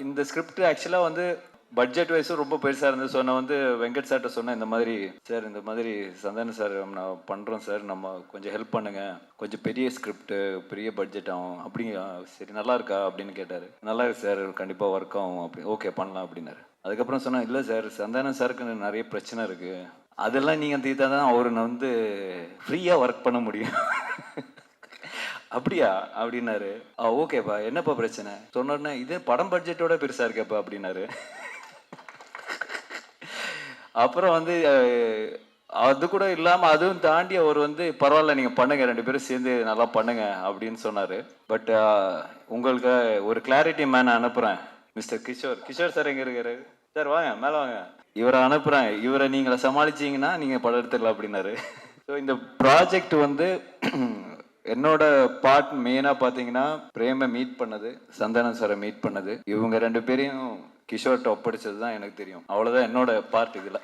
இந்த ஸ்கிரிப்ட் ஆக்சுவலாக வந்து பட்ஜெட் வைஸும் ரொம்ப பெருசாக இருந்தது. ஸோ நான் வந்து வெங்கட் சார்கிட்ட சொன்னேன், இந்த மாதிரி சார், இந்த மாதிரி சந்தான சார் நான் பண்ணுறோம் சார், நம்ம கொஞ்சம் ஹெல்ப் பண்ணுங்க, கொஞ்சம் பெரிய ஸ்கிரிப்ட், பெரிய பட்ஜெட் ஆகும் அப்படிங்க. சரி, நல்லா இருக்கா அப்படின்னு கேட்டார். நல்லா இருக்கு சார், கண்டிப்பாக ஒர்க் ஆகும் அப்படி, ஓகே பண்ணலாம் அப்படின்னாரு. அதுக்கப்புறம் சொன்னேன், இல்லை சார், சந்தான சாருக்கு நிறைய பிரச்சனை இருக்கு, அதெல்லாம் நீங்கள் தீர்த்தா தான் அவர் வந்து ஃப்ரீயாக ஒர்க் பண்ண முடியும். அப்படியா அப்படின்னாரு. ஓகேப்பா, என்னப்பா பிரச்சனை சொன்னோடனே, இது படம் பட்ஜெட்டோட பெருசா இருக்கேப்பா அப்படின்னாரு. அப்புறம் வந்து அது கூட இல்லாம அதுவும் தாண்டி அவர் வந்து பரவாயில்ல, நீங்க பண்ணுங்க, ரெண்டு பேரும் சேர்ந்து நல்லா பண்ணுங்க அப்படின்னு சொன்னாரு. பட் உங்களுக்கு ஒரு கிளாரிட்டி மேன் அனுப்புறேன், மிஸ்டர் கிஷோர். கிஷோர் சார் எங்க இருக்காரு? சார் வாங்க, மேல வாங்க. இவரை அனுப்புறேன், இவரை நீங்கள சமாளிச்சீங்கன்னா நீங்க படம் எடுத்துடலாம் அப்படின்னாரு. ஸோ இந்த ப்ராஜெக்ட் வந்து என்னோட பார்ட் மெயினாக பார்த்தீங்கன்னா, பிரேமை மீட் பண்ணது, சந்தானம் சாரை மீட் பண்ணது, இவங்க ரெண்டு பேரையும் கிஷோர்கிட்ட ஒப்படைச்சது தான் எனக்கு தெரியும். அவ்வளோதான் என்னோட பார்ட் இதில்.